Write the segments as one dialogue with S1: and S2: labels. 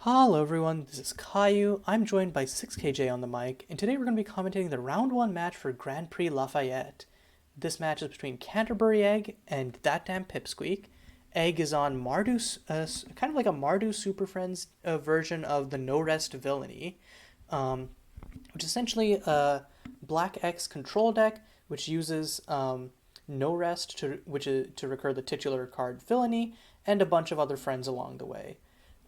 S1: Hello everyone, this is Caillou. I'm joined by 6KJ on the mic, and today we're going to be commentating the round 1 match for Grand Prix Lafayette. This match is between CanterburyEgg and that damn Pipsqueak. Egg is on Mardu, kind of like a Mardu Superfriends version of the No Rest Villainy, which is essentially a Black X control deck which uses No Rest to recur the titular card Villainy and a bunch of other friends along the way.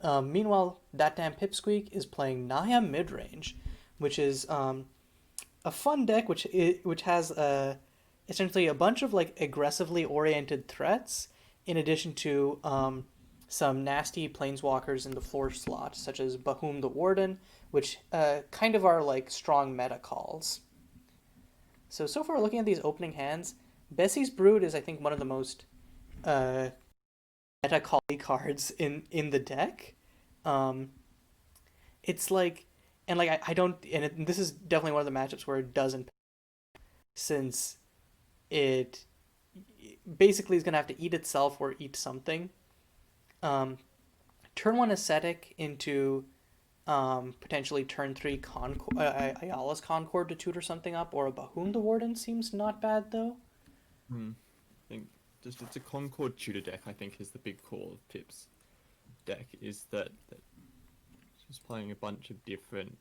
S1: Meanwhile, that damn Pipsqueak is playing Naya Midrange, which is a fun deck which has essentially a bunch of like aggressively oriented threats, in addition to some nasty planeswalkers in the floor slot, such as Bahum the Warden, which kind of are like strong meta calls. So far, looking at these opening hands, Bessie's Brood is, I think, one of the most meta call cards in the deck. It's like, and like I don't, this is definitely one of the matchups where it doesn't, since it basically is gonna have to eat itself or eat something. Turn one Ascetic into potentially turn three Ayala's Concord to tutor something up, or a Bahum the Warden seems not bad though.
S2: I think just it's a Concord tutor deck. I think is the big call of Pip's deck, is that just playing a bunch of different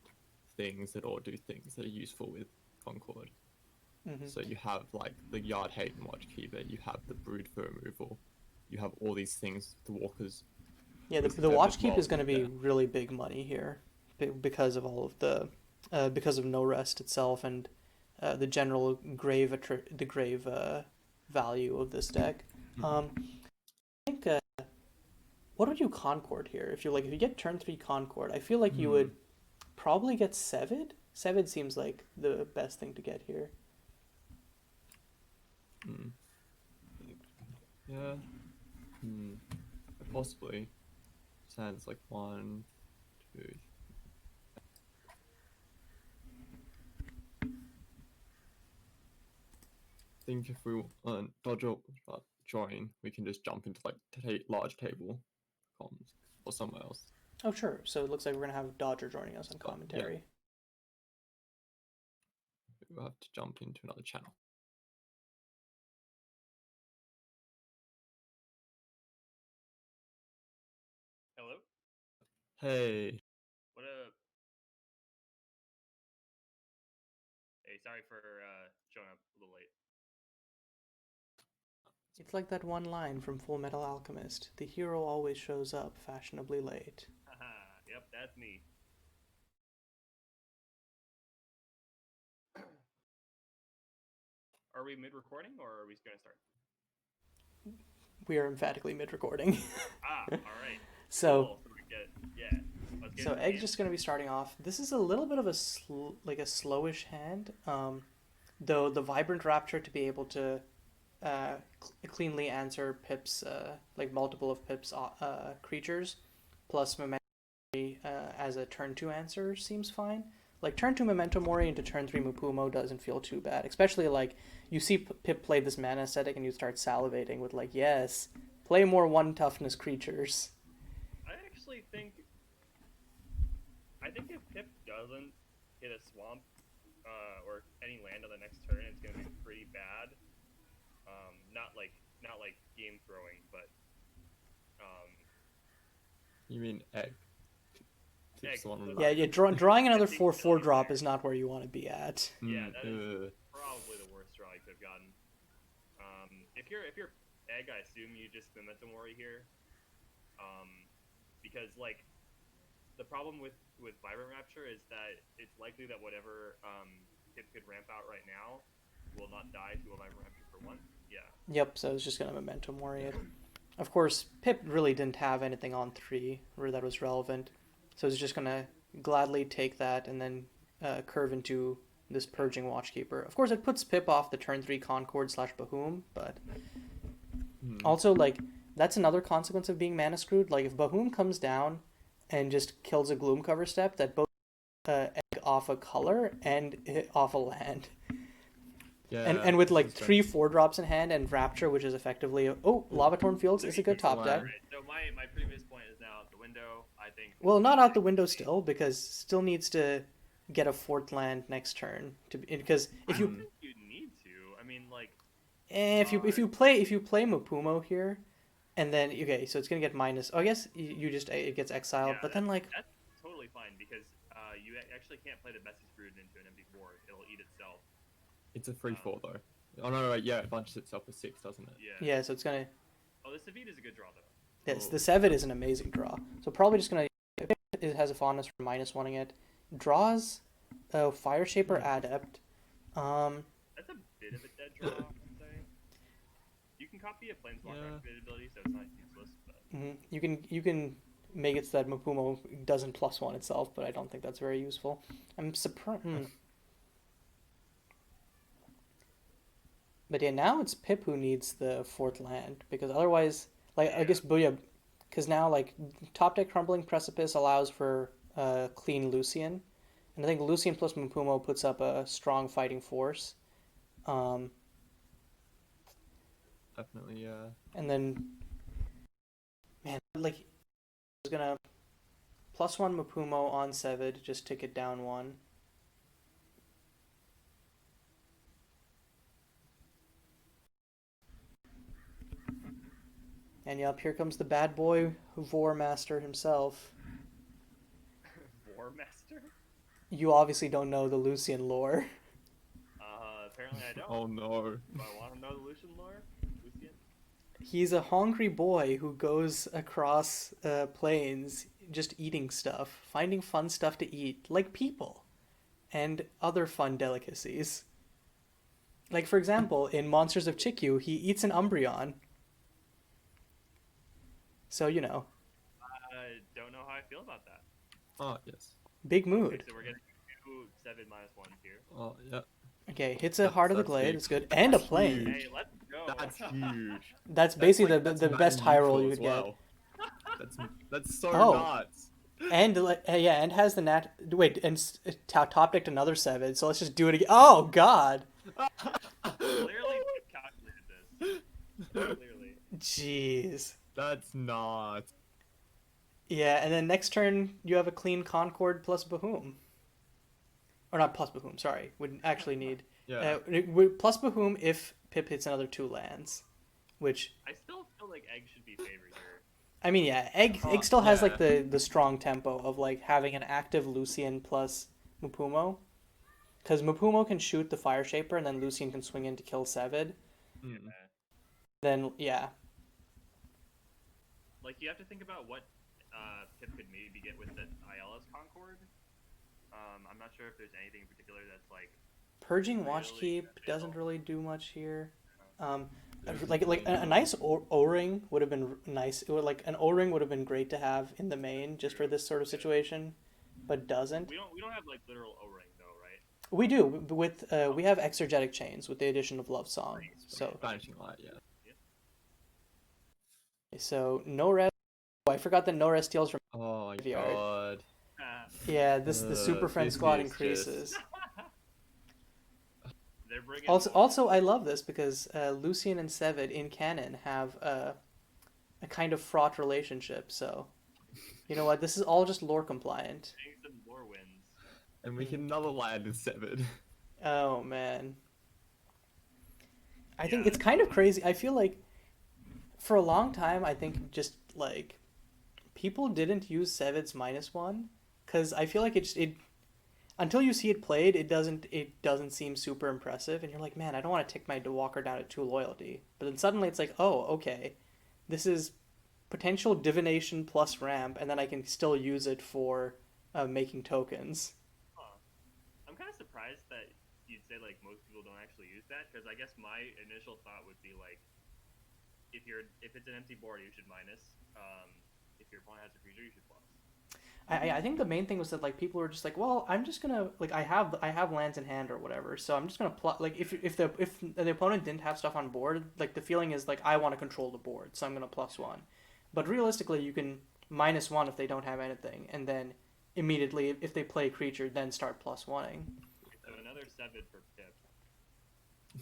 S2: things that all do things that are useful with Concord.
S1: Mm-hmm.
S2: So you have like the Yard Hate and Watchkeeper, you have the Brood for removal, you have all these things, the Walkers.
S1: Yeah, the Watchkeep is going to be really big money here because of all of because of No Rest itself and the general grave value of this deck. I think what would you Concord here? If you get turn 3 Concord, I feel like you would probably get Sevid. Sevid seems like the best thing to get here.
S2: Yeah. Possibly. Sounds like 1, 2. I think if we dodge or join, we can just jump into like large table comms or somewhere else.
S1: Oh, sure. So it looks like we're going to have Dodger joining us on commentary.
S2: Yeah. We'll have to jump into another channel.
S3: Hello?
S2: Hey.
S3: What up? Hey, sorry for showing up a little late.
S1: It's like that one line from Full Metal Alchemist. The hero always shows up fashionably late.
S3: Haha, yep, that's me. Are we mid-recording, or are we going to start?
S1: We are emphatically mid-recording.
S3: Alright.
S1: So,
S3: cool.
S1: So Egg's just going to be starting off. This is a little bit of a slowish hand, though the Vibrant Rapture to be able to cleanly answer Pip's like multiple of Pip's creatures, plus Memento Mori as a turn 2 answer seems fine. Like turn 2 Memento Mori into turn 3 Mupumo doesn't feel too bad, especially like you see Pip play this mana aesthetic and you start salivating with like, yes, play more 1 toughness creatures.
S3: I think if Pip doesn't hit a swamp or any land on the next turn, it's going to be pretty bad. Not like game throwing, but
S2: You mean Egg?
S3: Egg.
S1: Yeah. Drawing another 4/4 drop is not where you want to be at.
S3: Yeah, that is probably the worst draw you could have gotten. If you're Egg, I assume you just Memento Mori here, because like the problem with Vibrant Rapture is that it's likely that whatever Pip could ramp out right now will not die to a Vibrant Rapture for 1. Yeah.
S1: Yep, so I was just going to Memento Mori it. Of course, Pip really didn't have anything on 3 where that was relevant, so he's just going to gladly take that and then curve into this Purging Watchkeeper. Of course, it puts Pip off the turn 3 Concord / Bahum, but also, like, that's another consequence of being mana screwed. Like, if Bahum comes down and just kills a Gloomcover Step, that both Egg off a color and off a land. Yeah, and with like 3 4-drops in hand and Rapture, which is effectively Lavatorn Fields is a good top deck.
S3: Right. So my previous point is now the window. I think.
S1: Well, not out the window still, because still needs to get a fourth land next turn to because
S3: I
S1: if
S3: don't
S1: you
S3: think you need to. I mean, like,
S1: if you play Mupumo here, and then okay, so it's gonna get minus. Oh, I guess you just it gets exiled,
S3: yeah,
S1: but then like
S3: that's totally fine because you actually can't play the Bessie's Brood into an empty board. It'll eat itself.
S2: It's a 3/4 though. Oh no, yeah, it bunches itself with 6, doesn't it?
S3: Yeah.
S1: yeah, so it's gonna
S3: Oh, the Savit is a good draw though.
S1: yes,
S2: Oh.
S1: the Sevid is an amazing draw. So probably just gonna it has a fondness for minus oneing it. Draws Fire Shaper Adept.
S3: That's a bit of a dead draw, I'd say. You can copy a Planeswalker
S2: Yeah.
S3: activate ability, so it's not useless. But
S1: You can make it so that Mupumo doesn't +1 itself, but I don't think that's very useful. I'm surprised. But yeah, now it's Pip who needs the fourth land because otherwise, like I guess Booyah, because now like top deck Crumbling Precipice allows for clean Lucian, and I think Lucian plus Mupumo puts up a strong fighting force.
S2: Definitely, yeah.
S1: And then, man, like I was gonna +1 Mupumo on Sevid, just tick it down one. And yep, here comes the bad boy Vor Master himself.
S3: War Master?
S1: You obviously don't know the Lucian lore.
S3: Apparently I don't.
S2: Oh no.
S3: Do I want to know the Lucian lore? Lucian?
S1: He's a hungry boy who goes across plains just eating stuff, finding fun stuff to eat, like people, and other fun delicacies. Like, for example, in Monsters of Chikyu, he eats an Umbreon. So, you know,
S3: I don't know how I feel about that.
S2: Oh yes.
S1: big
S3: Okay,
S1: mood.
S3: so we're getting 2 7-1s here.
S2: Oh yeah.
S1: Okay, hits a Heart of the
S2: That's
S1: Glade,
S2: big.
S1: it's good. And a
S2: That's
S1: plane.
S2: huge.
S3: Hey, let's go.
S2: That's huge.
S1: That's
S2: That's
S1: basically
S2: like,
S1: the
S2: that's
S1: best
S2: mana
S1: high roll
S2: neutral
S1: you
S2: as
S1: could get.
S2: well. That's so
S1: Oh.
S2: nuts.
S1: And yeah, and has the nat. Wait, and top decked another seven. So let's just do it again. Oh God!
S3: Clearly calculated this. Clearly.
S1: Jeez.
S2: That's not.
S1: Yeah, and then next turn you have a clean Concord plus Bahoom. Or not plus Bahoom. Sorry, would actually need
S2: Yeah.
S1: plus Bahoom if Pip hits another 2 lands, which
S3: I still feel like Egg should be favored here.
S1: I mean, yeah, Egg
S2: Oh,
S1: still has
S2: yeah.
S1: like the strong tempo of like having an active Lucian plus Mupumo, because Mupumo can shoot the Fire Shaper and then Lucian can swing in to kill Sevid.
S2: Mm.
S1: Then yeah,
S3: Like, you have to think about what Pip could maybe get with the ILS Concord. I'm not sure if there's anything in particular that's like.
S1: Purging Watch
S3: Really
S1: Keep doesn't really do much here.
S2: There's
S1: Like a
S2: no-
S1: nice O-ring would have been nice. It would like an O-ring would have been great to have in the main just for this sort of situation, but doesn't.
S3: We don't have like literal O-ring though, right?
S1: We do with we have exergetic chains with the addition of Love Song. So
S2: Vanishing Light, yeah.
S1: no rest. Oh, I forgot that no rest steals from.
S2: Oh my
S1: Graveyard.
S2: god.
S1: Yeah, the Super Friend
S2: this
S1: squad
S2: is
S1: increases.
S3: They're bringing
S1: Also, I love this because Lucian and Sevid in canon have a kind of fraught relationship. So, you know what? This is all just lore compliant.
S3: some lore wins.
S2: And we can another land is severed.
S1: Oh man, I think
S3: Yeah.
S1: it's kind of crazy. I feel like for a long time, I think just like people didn't use Sevid's -1 because I feel like it until you see it played, it doesn't seem super impressive, and you're like, man, I don't want to tick my Walker down at 2 loyalty. But then suddenly it's like, oh, okay, this is potential divination plus ramp, and then I can still use it for making tokens.
S3: Huh. I'm kind of surprised that you'd say like most people don't actually use that because I guess my initial thought would be like if it's an empty board you should minus. If your opponent has a creature you should plus.
S1: I think the main thing was that like people were just like, well, I'm just gonna like I have lands in hand or whatever, so I'm just gonna like if the opponent didn't have stuff on board, like the feeling is like I want to control the board, so I'm gonna +1. But realistically, you can -1 if they don't have anything, and then immediately if they play a creature, then start +1ing.
S3: So another 7 for Pip.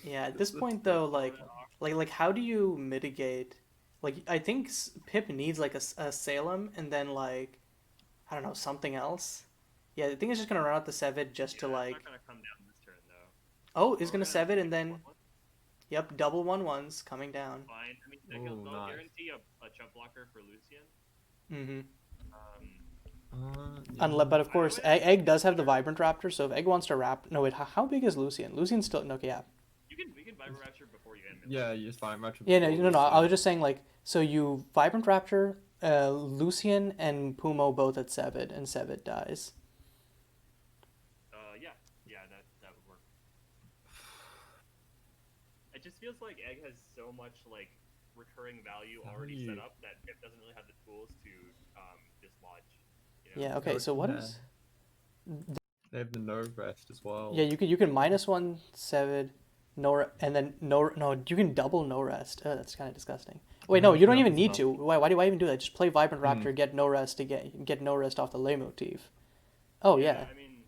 S1: Yeah, at this point though, like how do you mitigate Like I think Pip needs like a Salem and then like I don't know something else. Yeah, I think it's just gonna run out the Sevid just to
S3: Yeah, it's not
S1: like
S3: gonna come down this turn though.
S1: oh,
S3: Or
S1: it's
S3: we're
S1: gonna
S3: gonna have to
S1: Sevid and
S3: take a
S1: then
S3: one.
S1: yep, double 1/1s coming down.
S3: Fine. I mean,
S2: Oh,
S3: they'll
S2: nice.
S3: guarantee a chump blocker for Lucian.
S1: Mm-hmm.
S3: Um,
S1: Unless,
S2: Yeah.
S1: but of
S3: I
S1: course,
S3: would
S1: Egg does have the
S3: consider.
S1: Vibrant Raptor, so if Egg wants to wrap, no wait, how big is Lucian? Lucian's still no, okay, yeah,
S3: We can Viper Rapture before you end melee.
S2: Yeah, you just find much
S1: yeah, no,
S2: before
S1: no, no. I was
S2: Lucian.
S1: just saying like, so you Vibrant Raptor, Lucian and Pumo both at Sevid, and Sevid dies.
S3: Yeah, yeah, that would work. It just feels like Egg has so much like recurring value already set up that Pip doesn't really have the tools to dislodge. You know?
S1: Yeah, okay. So what
S2: Yeah.
S1: is?
S2: They have the no rest as well.
S1: Yeah, you can -1 Sevid, and then no, you can double no rest. That's kind of disgusting. Wait, no, you don't
S2: Yeah,
S1: even
S2: that's
S1: need to.
S2: enough.
S1: Why even do that? Just play Vibrant
S2: Hmm.
S1: Raptor, get no rest to get no rest off the lay motif. Oh yeah.
S3: I mean,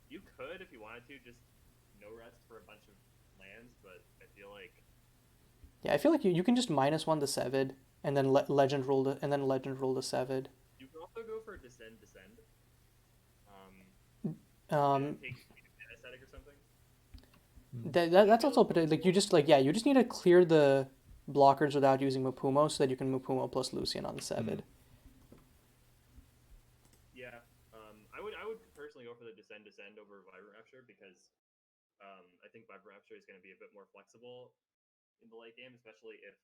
S3: you could if you wanted to just no rest for a bunch of lands, but I feel like
S1: Yeah, I feel like you can just -1 the Sevid, and then Legend rule Legend rule the Sevid.
S3: you could also go for descend.
S1: Um,
S3: Take aesthetic or something.
S1: that's also like you just like yeah you just need to clear the blockers without using Mapumo so that you can Mapumo plus Lucian on the Sevid.
S3: Yeah, I would personally go for the descend over Vibrant Rapture because I think Vibrant Rapture is going to be a bit more flexible in the late game, especially if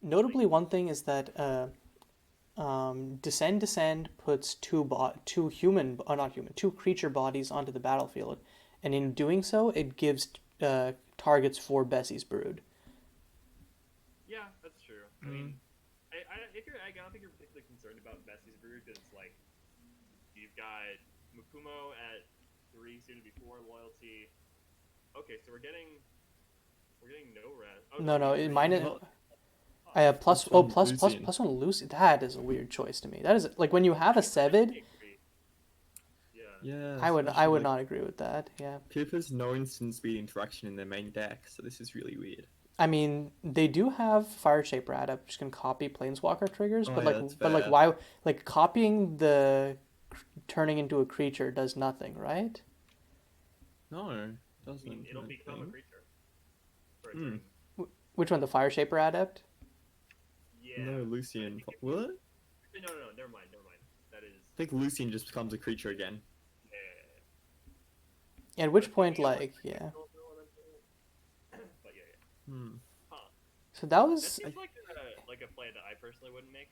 S1: Notably, one thing is that descend puts two creature bodies onto the battlefield, and in doing so, it gives targets for Bessie's Brood.
S3: yeah, that's true. I mean, if you're Egg, I don't think you're particularly concerned about Bessie's Brood because like you've got Mukumo at 3, soon to be 4 loyalty. Okay, so we're getting no rest. Oh,
S1: No,
S3: getting
S1: minus.
S2: Well,
S1: I have plus
S2: Plus one
S1: plus
S2: Lucian.
S1: plus 1 Lucy. That is a weird choice to me. That is like when you have a Sevid,
S3: Yeah.
S2: Yeah,
S1: I would
S2: especially, like,
S1: not agree with that. Yeah.
S2: Pip has no instant speed interaction in their main deck, so this is really weird.
S1: I mean, they do have Fire Shaper Adept, which can copy Planeswalker triggers,
S2: Oh,
S1: but
S2: yeah, that's
S1: but like
S2: fair.
S1: why like copying the turning into a creature does nothing, right?
S2: No,
S3: I
S2: doesn't.
S3: mean, it'll
S2: I
S3: become a
S2: think.
S3: creature for a turn.
S1: Which one, the Fire Shaper Adept?
S3: Yeah.
S2: No,
S3: I
S2: Lucian.
S3: think if
S2: Will it?
S3: No, never mind. That is.
S2: I think Lucian just becomes a creature again.
S3: Yeah.
S1: At which
S3: But
S1: point,
S3: thinking of,
S1: like, yeah.
S3: But yeah.
S2: Hmm.
S3: Huh.
S1: So that
S3: That
S1: was
S3: seems like a play that I personally wouldn't make.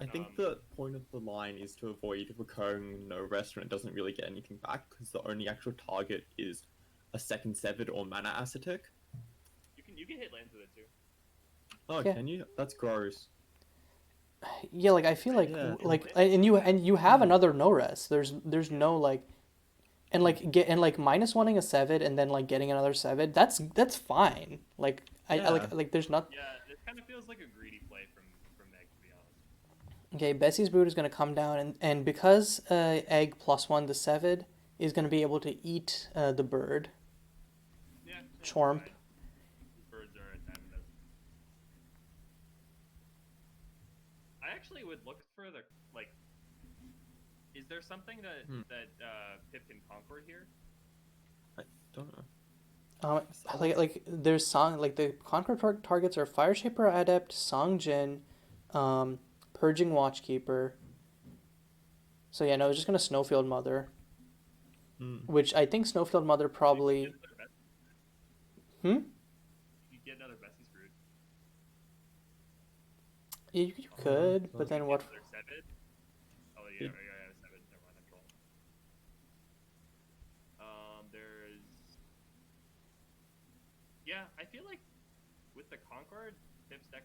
S2: I think the point of the line is to avoid recurring no rest when it doesn't really get anything back, because the only actual target is a second Severed or Mana Acetic.
S3: You can hit lands with it too.
S2: Oh,
S1: Yeah.
S2: can you? That's gross.
S1: yeah, like I feel like
S2: Yeah.
S1: and you have another no rest. There's no like and like -1ing a Sevid and then like getting another Sevid. That's fine. Like I like there's not
S3: Yeah, it kind of feels like a greedy play from Meg, to be honest.
S1: okay. Bessie's Brood is gonna come down and because Egg +1 the Sevid is gonna be able to eat the bird.
S3: Yeah.
S1: Chormp.
S3: Fine. Birds are a time investment. I actually would look for the like. Is there something that Pip can conquer here?
S2: I don't know.
S1: Like there's song like the conquer targets are Fire Shaper Adept, Songjin, Purging Watchkeeper. So yeah, no, it's just gonna Snowfield Mother, which I think Snowfield Mother probably.
S3: You get another Bessie's Brood.
S1: You could, but then what?
S3: Another Seven. Oh yeah, yeah, 7. Never mind, I'm wrong. There's. Yeah, I feel like with the Concord, Pip's deck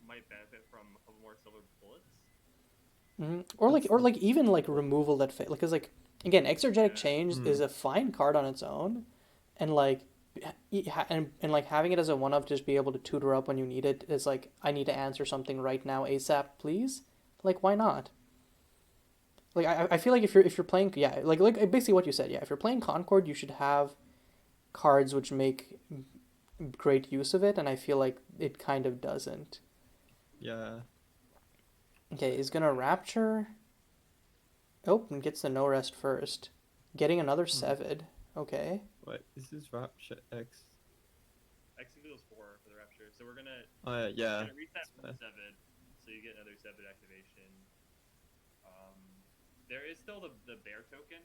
S3: might benefit from a couple more silver bullets.
S1: Or like even like removal that like because like again exergetic
S3: Yeah.
S1: change is a fine card on its own, and like and like having it as a one of just be able to tutor up when you need it is like I need to answer something right now ASAP please, like why not? Like I feel like if you're playing like basically what you said, yeah, if you're playing Concord you should have cards which make great use of it, and I feel like it kind of doesn't.
S2: Yeah.
S1: Okay, he's gonna Rapture. Oh, and gets the no rest first. Getting another Sevid. Okay.
S2: Wait, is this Rapture X?
S3: X equals 4 for the Rapture. So we're gonna
S2: Oh yeah.
S3: reset
S2: That's fair.
S3: 7, so you get another 7 activation. There is still the bear token,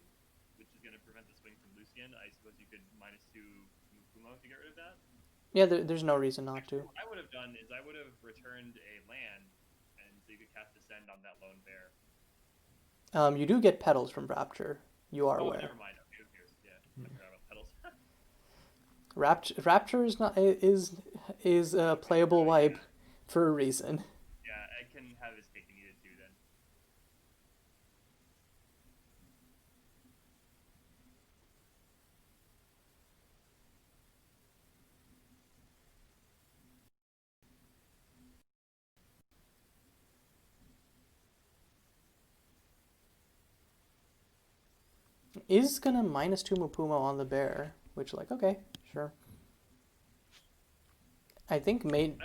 S3: which is gonna prevent the swing from Lucian. I suppose you could -2 Mukumo to get rid of that.
S1: Yeah, there's no reason not to.
S3: What I would have done is I would have returned a land, and so you could cast Descend on that lone bear.
S1: You do get petals from Rapture. You are
S3: Oh,
S1: aware.
S3: never mind. Okay, who cares? Yeah, I forgot about petals.
S1: Rapture is not is a playable wipe for a reason.
S3: Yeah, I can have his cake and eat it too then.
S1: Is gonna -2 Mupumo on the bear, which like okay, sure. I think main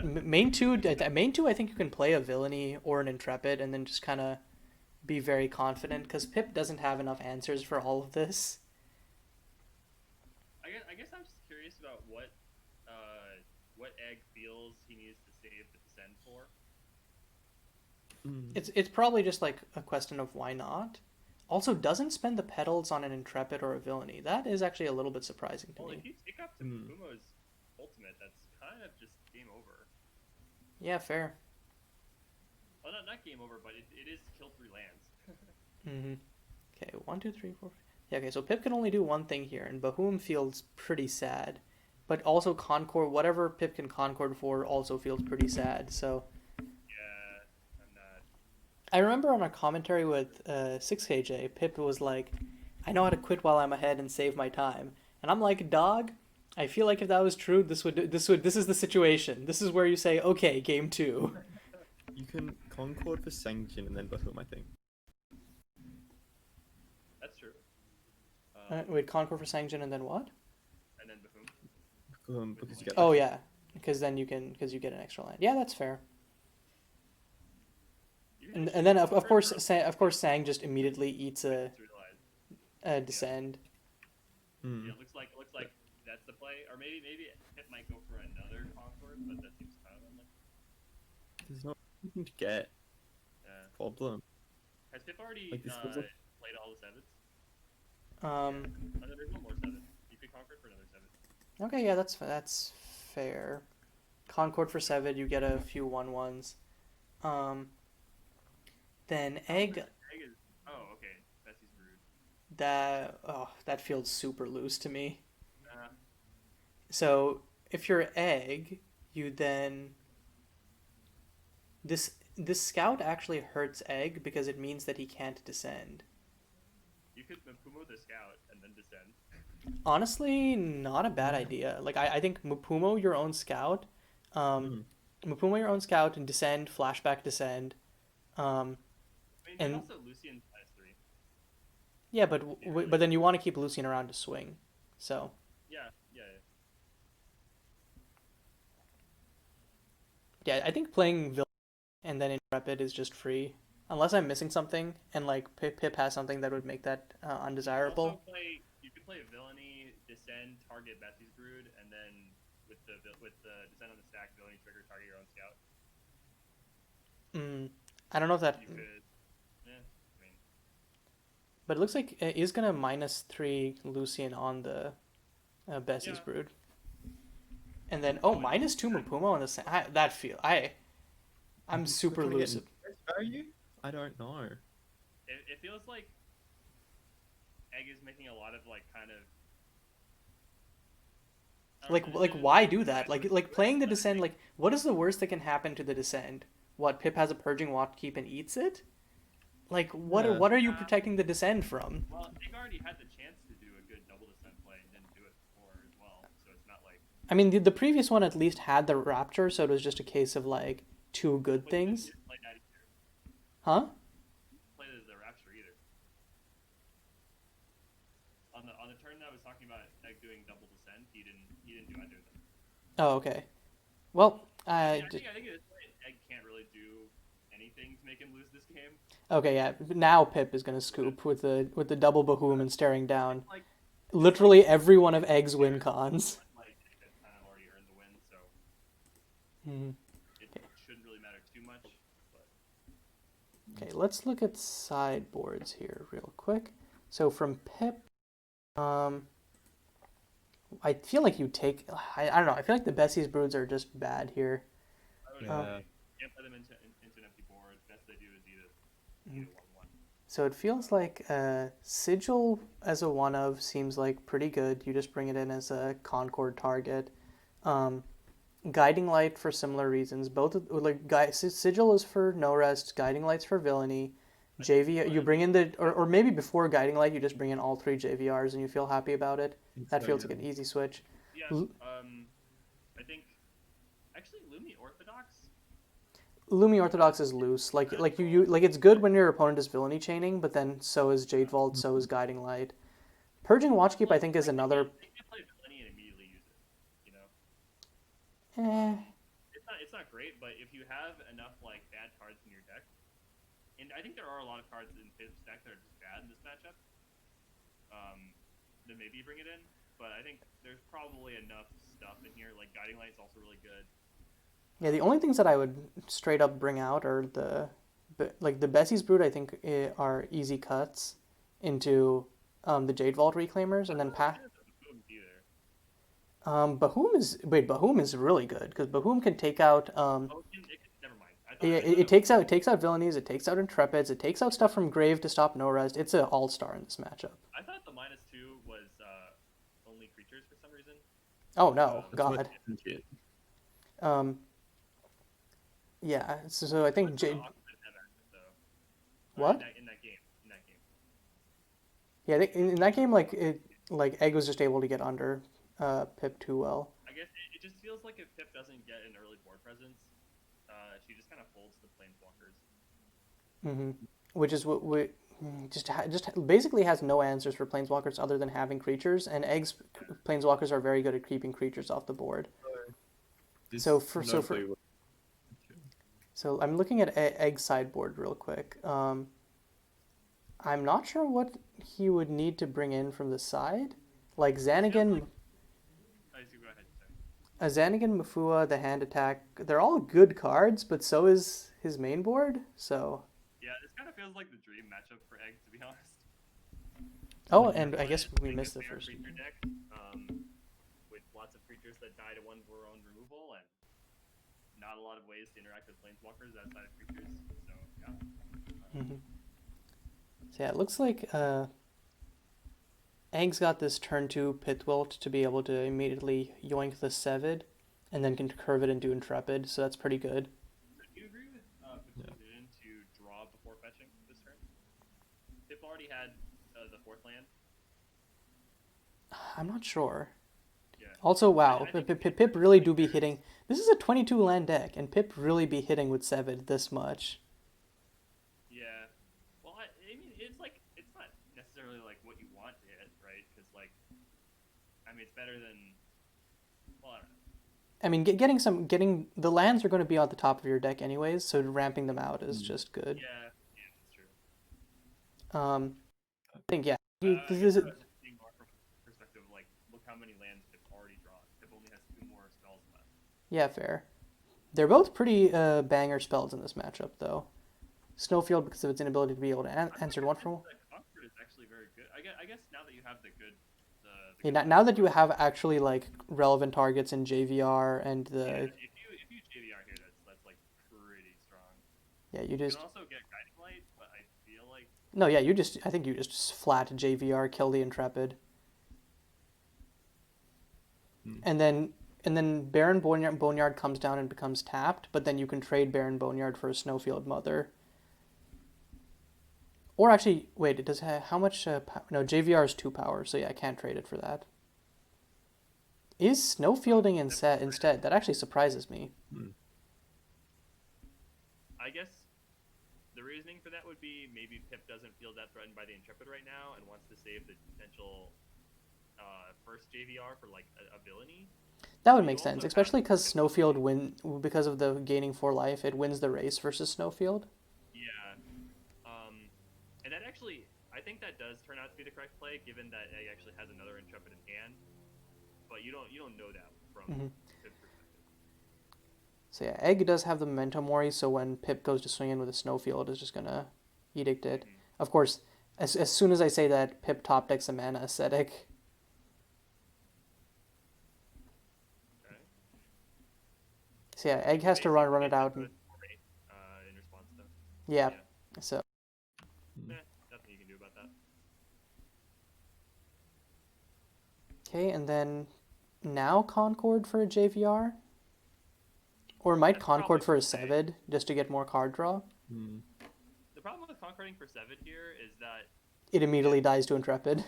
S1: two I think you can play a Villainy or an Intrepid and then just kind of be very confident because Pip doesn't have enough answers for all of this.
S3: I guess I'm just curious about what egg feels he needs to save the Descend for.
S1: It's probably just like a question of why not. Also, doesn't spend the petals on an Intrepid or a Villainy. That is actually a little bit surprising to
S3: Well,
S1: me.
S3: if you take up to Mukumo's ultimate, that's kind of just game over.
S1: Yeah, fair.
S3: Well, not game over, but it is kill 3 lands.
S1: Okay, 1, 2, 3, 4. Yeah, okay, so Pip can only do one thing here, and Bahoum feels pretty sad. But also Concord, whatever Pip can Concord for, also feels pretty sad, so...
S3: Yeah, I'm not...
S1: I remember on our commentary with 6KJ, Pip was like, I know how to quit while I'm ahead and save my time. And I'm like, dog, I feel like if that was true, this is the situation. This is where you say, okay, game 2.
S2: You can Concord for Sanction and then Bahoum, I think.
S3: That's true.
S1: Wait, Concord for Sanction and then what?
S3: And then Bahoum.
S2: Bahoum, because you get
S1: Oh yeah, because then you get an extra land. Yeah, that's fair. And then of course Sang just immediately eats a Descend.
S3: Yeah, it looks like that's the play, or maybe Pip might go for another Concord, but that seems kind of unlikely.
S2: There's not anything to get.
S3: Yeah.
S2: Problem.
S3: Has Pip already played all the 7s? There's one more 7. You could Concord for another 7.
S1: Okay, yeah, that's fair. Concord for 7, you get a few 1/1s. Then Egg.
S3: Egg is... Oh, okay. Bessie's Brood.
S1: That feels super loose to me. So if you're Egg, you then this scout actually hurts Egg because it means that he can't Descend.
S3: You could Mupumo the scout and then Descend.
S1: Honestly, not a bad idea. Like I think Mupumo your own scout, Mupumo your own scout and Descend, flashback Descend.
S3: And also Lucian's -3.
S1: Yeah, but then you want to keep Lucian around to swing, so. Yeah, I think playing Villainy and then Intrepid is just free, unless I'm missing something and like Pip has something that would make that undesirable.
S3: You could play Villainy, Descend, target Bessie's Brood, and then with the Descend on the stack, Villainy trigger, target your own scout.
S1: I don't know if that.
S3: You could,
S1: But it looks like it is gonna -3 Lucian on the Bessie's Brood. And then -2 Mupumo on the I'm super lucid.
S2: Value? I don't know.
S3: It feels like Egg is making a lot of like kind of
S1: like why do that? Like playing the Descend, like what is the worst that can happen to the Descend? What, Pip has a Purging Watchkeep and eats it? Like what are you protecting the Descend from?
S3: Well, Egg already had the chance to do a good double Descend play and didn't do it before as well, so it's not like...
S1: I mean, the previous one at least had the Rapture, so it was just a case of like two good things. Huh?
S3: Play the Rapture either. On the turn that I was talking about Egg doing double Descend, he didn't do either of them.
S1: Oh, okay. Well,
S3: I think at this point, Egg can't really do anything to make him lose this game.
S1: okay, yeah. Now Pip is gonna
S3: Yeah.
S1: scoop with the double Bahoom and staring down.
S3: It's like it's like
S1: Literally every one of Egg's win
S3: shares,
S1: cons.
S3: but like Egg has kind of already earned the win, so
S1: Mhm.
S3: it shouldn't really matter too much. But
S1: Okay, let's look at sideboards here real quick. So from Pip, um, I feel like you take. I don't know. I feel like the Bessie's broods are just bad here.
S3: I would
S1: Um,
S2: Yeah.
S3: agree. Can't play them into an empty board. Best they do is eat
S1: mhm.
S3: a 1/1.
S1: So it feels like Sigil as a one of seems like pretty good. You just bring it in as a Concord target. Um, Guiding Light for similar reasons. Both like Sigil is for no rest. Guiding Light's for Villainy.
S3: I think
S1: JV
S3: one
S1: you
S3: of
S1: bring
S3: the
S1: in the or maybe before Guiding Light you just bring in all three JVRs and you feel happy about it. That
S2: So
S1: feels
S2: yeah.
S1: like an easy switch.
S3: yeah.
S1: L-
S3: I think actually Lumi Orthodox.
S1: Lumi Orthodox is loose. You like it's good when your opponent is Villainy chaining, but then so is Jade Vault, so is Guiding Light. Purging Watchkeep I
S3: Well,
S1: think is another.
S3: they can't play Villainy and immediately use it. You know,
S1: Eh,
S3: it's not great, but if you have enough like bad cards in your deck, and I think there are a lot of cards in Pip's deck that are just bad in this matchup, then maybe you bring it in. But I think there's probably enough stuff in here. Like Guiding Light is also really good.
S1: yeah, the only things that I would straight up bring out are like the Bessie's Brood I think are easy cuts into the Jade Vault Reclaimers and
S3: I'm
S1: then
S3: not a
S1: pa
S3: fan of the Boom either.
S1: Bahoom is really good because Bahoom can take out
S3: Oh, never mind. I thought
S1: it
S3: it was.
S1: takes out Villainies, it takes out Intrepids, it takes out stuff from Grave to stop no rest. It's an all star in this matchup.
S3: I thought the -2 was only creatures for some reason.
S1: Oh no,
S2: That's what
S1: God.
S2: it.
S1: Um, yeah. So I
S3: It was
S1: think
S3: sort of
S1: Jade.
S3: awkward in that matchup, though.
S1: What?
S3: In that game. In that game.
S1: Yeah, in that game, like Egg was just able to get under Pip too well.
S3: I guess it just feels like if Pip doesn't get an early board presence, she just kind of folds the planeswalkers.
S1: Hmm. Which is what we just basically has no answers for planeswalkers other than having creatures, and Egg's
S3: Yeah.
S1: planeswalkers are very good at keeping creatures off the board.
S2: This
S1: So for so for
S2: nobody will.
S1: so I'm looking at Egg's sideboard real quick. I'm not sure what he would need to bring in from the side, like
S3: It feels like.
S1: Xanagan,
S3: Oh, you go ahead. Sorry.
S1: a Xanagan, Mafua, the hand attack. They're all good cards, but so is his main board. So
S3: Yeah, this kind of feels like the dream matchup for Egg, to be honest.
S1: oh,
S3: Your
S1: and I guess
S3: opponent
S1: we
S3: playing a
S1: missed the
S3: fair
S1: first.
S3: creature deck, with lots of creatures that die to one for own removal, and not a lot of ways to interact with planeswalkers outside of creatures. So yeah.
S1: Hmm. So yeah, it looks like Egg's got this turn two Pitwilt to be able to immediately yoink the Sevid, and then can curve it into Intrepid. So that's pretty good.
S3: So do you agree with Pip's
S2: Yeah.
S3: decision to draw before fetching this turn? Pip already had the fourth land.
S1: I'm not sure.
S3: Yeah.
S1: Also, wow,
S3: I think
S1: Pip really do be hitting. This is a 22 land deck, and Pip really be hitting with Sevid this much.
S3: Yeah. Well, I mean, it's like it's not necessarily like what you want to hit, right? Because like, I mean, it's better than. Well, I don't know.
S1: I mean, getting the lands are going to be on the top of your deck anyways, so ramping them out is just good.
S3: Yeah, yeah, that's true.
S1: I think yeah,
S3: I
S1: this
S3: guess
S1: is
S3: I was just thinking more from the perspective of like, look how many lands Pip already drawn. Pip only has 2 more spells left.
S1: yeah fair. They're both pretty banger spells in this matchup though. Snowfield because of its inability to be able to
S3: I'm not
S1: answer one for one.
S3: convinced that Concord is actually very good. I guess now that you have the
S1: Yeah,
S3: good
S1: now that you
S3: planeswalkers.
S1: have actually like relevant targets in JVR and
S3: Yeah,
S1: the
S3: if you JVR here, that's like pretty strong.
S1: yeah you
S3: You can
S1: just
S3: also get Guiding Light, but I feel like
S1: no yeah you just I think you just flat JVR kill the Intrepid
S2: Hmm.
S1: and then Baron Boneyard comes down and becomes tapped, but then you can trade Baron Boneyard for a Snowfield Mother. Or actually, wait, it does have how much? No, JVR is 2 power, so yeah, I can't trade it for that. Is Snowfielding instead? That actually surprises me.
S2: Hmm.
S3: I guess the reasoning for that would be maybe Pip doesn't feel that threatened by the Intrepid right now and wants to save the potential first JVR for like a Villainy.
S1: That would
S3: You
S1: make sense,
S3: also have
S1: especially because
S3: like,
S1: Snowfield because of the gaining 4 life, it wins the race versus Snowfield.
S3: yeah, and that actually, I think that does turn out to be the correct play, given that Egg actually has another Intrepid in hand. But you don't know that from
S1: Hmm.
S3: Pip's perspective.
S1: So yeah, Egg does have the Memento Mori, so when Pip goes to swing in with a Snowfield, it's just gonna Edict it.
S3: Mm-hmm.
S1: Of course, as soon as I say that, Pip top decks a mana ascetic.
S3: Okay.
S1: So yeah, Egg has to run it out, and
S3: In response to.
S1: yeah.
S3: Yeah.
S1: So
S3: Nothing you can do about that.
S1: okay, and then now Concord for a JVR, or might
S3: That's
S1: Concord
S3: probably
S1: for a
S3: the play.
S1: Sevid just to get more card draw.
S3: The problem with concording for Seven here is that
S1: It immediately dies to Intrepid.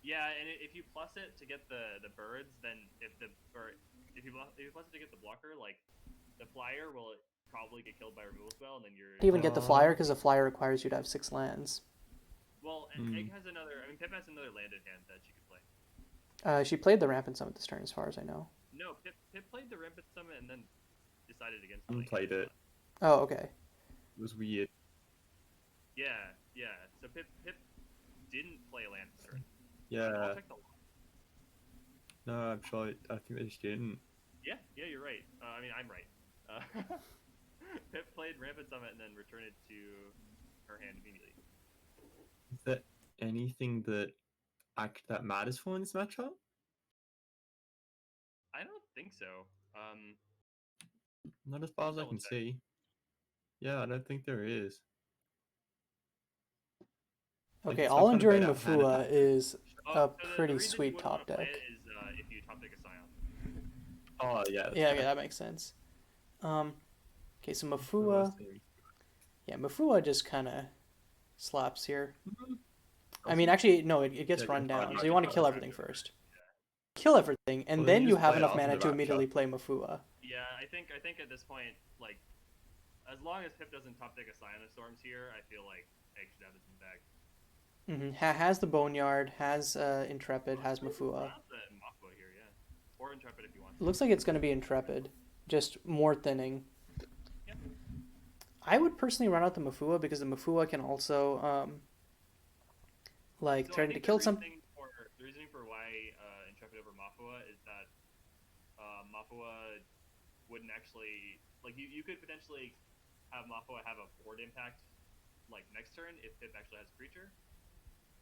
S3: yeah, and if you plus it to get the birds, then if you plus it to get the blocker, like the flyer will probably get killed by removal spell, and then you're
S1: To even get the flyer, because the flyer requires you to have 6 lands.
S3: well. And Egg has another. I mean, Pip has another land in hand that she could play.
S1: She played the Rampant Summit this turn, as far as I know.
S3: No, Pip played the Rampant Summit and then decided against
S2: Played it.
S1: Oh, okay.
S2: It was weird.
S3: Yeah, yeah. So Pip didn't play a land this turn.
S2: Yeah.
S3: I'll check the log.
S2: No, I'm sure. I think they just didn't.
S3: Yeah, you're right. I mean, I'm right. Pip played Rampant Summit and then returned it to her hand immediately.
S2: Is there anything that that matters for in this matchup?
S3: I don't think so.
S2: Not as far as I can see. Yeah, I don't think there is.
S1: Okay,
S2: it's
S1: All
S2: some kind of
S1: Enduring
S2: better hand
S1: Mafua
S2: attack.
S1: is
S3: Oh,
S1: a
S3: so
S1: pretty
S3: the reason
S1: sweet
S3: you wouldn't
S1: top
S3: want to play
S1: deck.
S3: it is if you top deck a Scion.
S2: Oh yeah.
S1: Yeah, okay, that makes sense. Okay, so Mafua. Yeah, Mafua just kind of slaps here. I mean, actually, no, it gets
S2: Yeah,
S1: run
S2: yeah,
S1: down,
S2: fine,
S1: so you want to
S2: fine,
S1: kill
S2: fine.
S1: everything first. Kill everything, and
S2: Well,
S1: then
S2: you
S1: you
S2: just
S1: have
S2: play it
S1: enough
S2: after
S1: mana
S2: the
S1: to
S2: matchup.
S1: immediately play Mafua.
S3: Yeah, I think at this point, like, as long as Pip doesn't top deck a Scion of Storms here, I feel like Egg should have this in the bag.
S1: Has the Boneyard, has Intrepid, has Mafua.
S3: Mafua here, yeah, or Intrepid if you want.
S1: It looks like it's going to be Intrepid, just more thinning.
S3: Yeah.
S1: I would personally run out the Mafua because the Mafua can also threaten to kill some.
S3: The reasoning for why Intrepid over Mafua is that Mafua wouldn't actually you could potentially have Mafua have a board impact like next turn if Pip actually has a creature.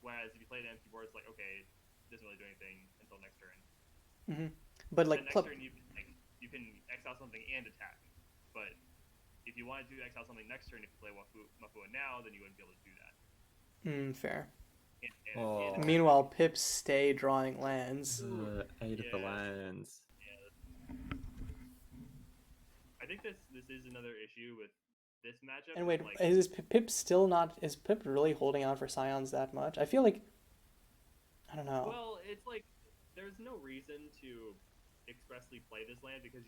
S3: Whereas if you play an empty board, it's like okay, it doesn't really do anything until next turn.
S1: But like
S3: next turn you can exile something and attack. But if you wanted to exile something next turn, if you play Mafua now, then you wouldn't be able to do that.
S1: Fair.
S3: And
S1: Meanwhile, Pip's stay drawing lands.
S2: 8 of the lands.
S3: I think this is another issue with this matchup.
S1: And wait, is Pip still not? Is Pip really holding on for Scions that much? I feel like I don't know.
S3: Well, it's like there's no reason to expressly play this land because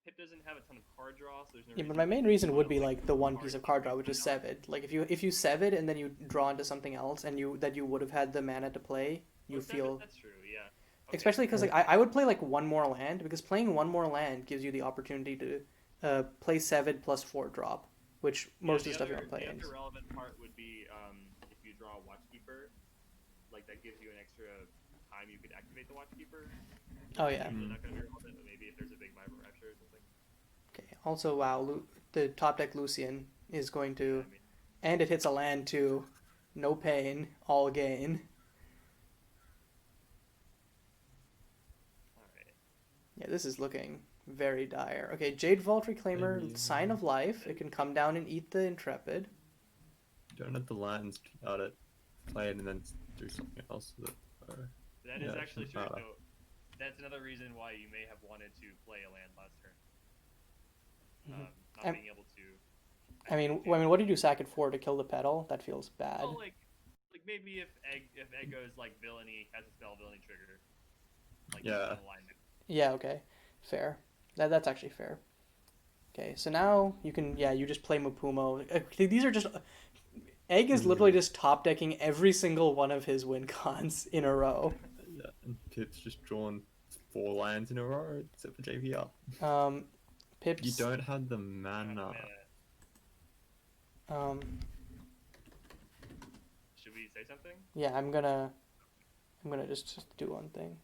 S3: Pip doesn't have a ton of card draw, so there's no.
S1: Yeah, but my main reason would be like the one piece of card draw, which is Sevid. Like if you Sevid and then you draw into something else, and you would have had the mana to play, you feel.
S3: That's true, yeah. Okay.
S1: Especially because like I would play like one more land because playing one more land gives you the opportunity to play Sevid plus 4 drop, which most of the stuff you don't play.
S3: The other relevant part would be if you draw a Watchkeeper, like that gives you an extra time you could activate the Watchkeeper.
S1: Oh yeah.
S3: Not going to be relevant, but maybe if there's a big Vibrant Rapture or something.
S1: Okay. Also, wow, the top deck Lucian is going to, and it hits a land too. No pain, all gain.
S3: Alright.
S1: Yeah, this is looking very dire. Okay, Jade Vault Reclaimer, Sign of Life. It can come down and eat the Intrepid.
S2: You don't have the lands out it, play it, and then do something else with it.
S3: That is actually true. So that's another reason why you may have wanted to play a land last turn. Not being able to.
S1: I mean, what did you sack it for to kill the petal? That feels bad.
S3: Well, like maybe if Egg goes like Villainy has a spell Villainy trigger. Like
S1: Yeah. Okay. Fair. That's actually fair. Okay, so now you can you just play Mapumo. These are just Egg is literally just top decking every single one of his win cons in a row.
S2: Yeah, and Pip's just drawn 4 lands in a row, except for JVR.
S1: Um,
S2: You
S1: Pips.
S2: don't have the
S3: Mana.
S2: mana.
S3: Should we say something?
S1: Yeah, I'm gonna just do one thing.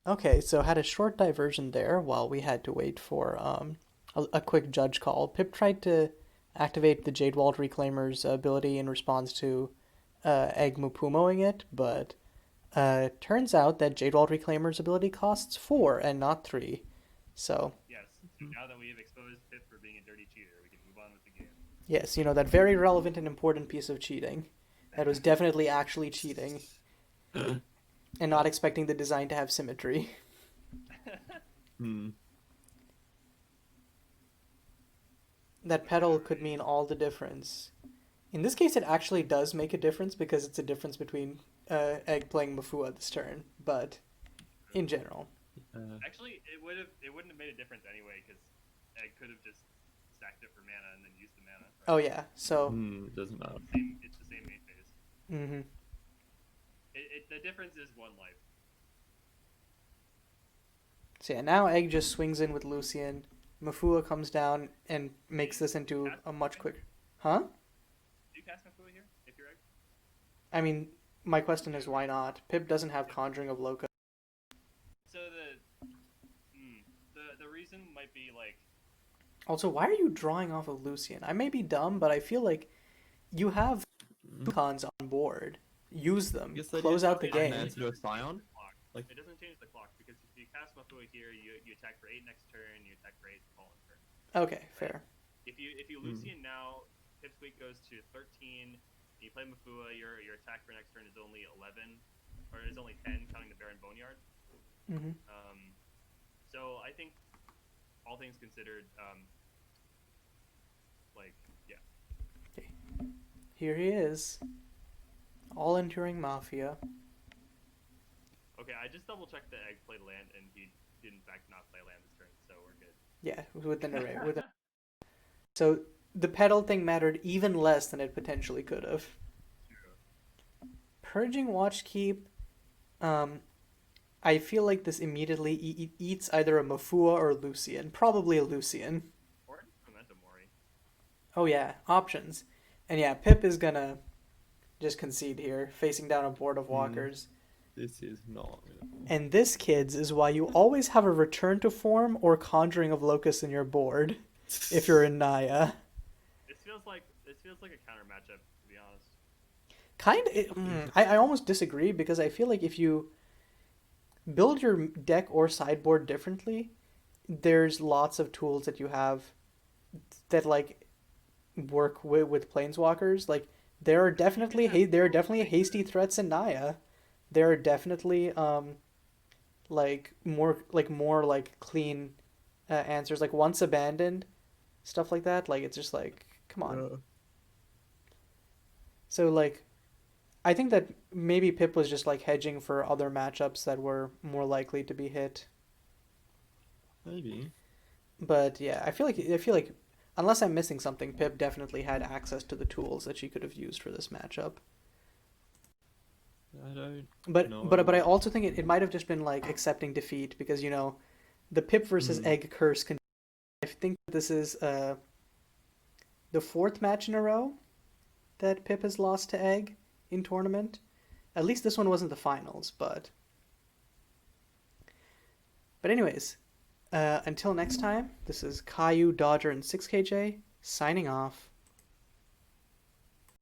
S1: Okay, so had a short diversion there while we had to wait for a quick judge call. Pip tried to activate the Jade Wald Reclaimer's ability in response to Egg Mupumoing it, but turns out that Jade Wald Reclaimer's ability costs 4 and not 3. So,
S3: Yes. So now that we have exposed Pip for being a dirty cheater, we can move on with the game.
S1: yes, that very relevant and important piece of cheating. That was definitely actually cheating and not expecting the design to have symmetry.
S2: Hmm.
S1: That pedal could mean all the difference. In this case, it actually does make a difference because it's a difference between Egg playing Mafua this turn, but in general.
S3: Actually, it wouldn't have made a difference anyway because Egg could have just stacked it for mana and then used the mana. Right?
S1: Oh yeah, so
S2: It doesn't matter.
S3: It's the same main phase.
S1: mm-hmm.
S3: The difference is 1 life.
S1: So yeah, now Egg just swings in with Lucian. Mafua comes down and makes this into a much quicker. Huh?
S3: Do you cast Mafua here if you're Egg?
S1: I mean, my question is why not? Pip doesn't have Conjuring of Loka.
S3: So the reason might be like.
S1: Also, why are you drawing off of Lucian? I may be dumb, but I feel like you have cons on board. Use them. Close out the game.
S2: Answer to a Scion? Like,
S3: it doesn't change the clock because if you cast Mafua here, you attack for 8 next turn, you attack for 8 the following turn.
S1: Okay, fair.
S3: If you Lucian now, Pipsqueak goes to 13. You play Mafua, your attack for next turn is only 11, or is only 10, counting the Baron Boneyard.
S1: Mm-hmm.
S3: So I think, all things considered, yeah.
S1: Okay. Here he is. All enduring Mafia.
S3: Okay, I just double checked the Egg played land, and he did in fact not play land this turn, so we're good.
S1: Yeah, with an array. So the pedal thing mattered even less than it potentially could have.
S3: True.
S1: Purging Watchkeep, I feel like this immediately eats either a Mafua or a Lucian. Probably a Lucian.
S3: Or Memento Mori.
S1: Oh yeah, options. And yeah, Pip is gonna just concede here, facing down a board of walkers.
S2: This is not.
S1: And this, kids, is why you always have a Return to Form or Conjuring of Locust in your board if you're in Naya.
S3: This feels like a counter matchup, to be honest.
S1: I almost disagree because I feel like if you build your deck or sideboard differently, there's lots of tools that you have that like work with planeswalkers. Like there are definitely hasty threats in Naya. There are definitely more clean answers, like Once Abandoned, stuff like that. Like it's just like, come on. So like I think that maybe Pip was just like hedging for other matchups that were more likely to be hit.
S2: Maybe.
S1: But yeah, I feel like unless I'm missing something, Pip definitely had access to the tools that she could have used for this matchup.
S2: I don't know.
S1: But I also think it might have just been like accepting defeat because the Pip versus Egg curse. I think this is the 4th match in a row that Pip has lost to Egg in tournament. At least this one wasn't the finals, but anyways, until next time, this is Caillou, Dodger, and 6KJ signing off.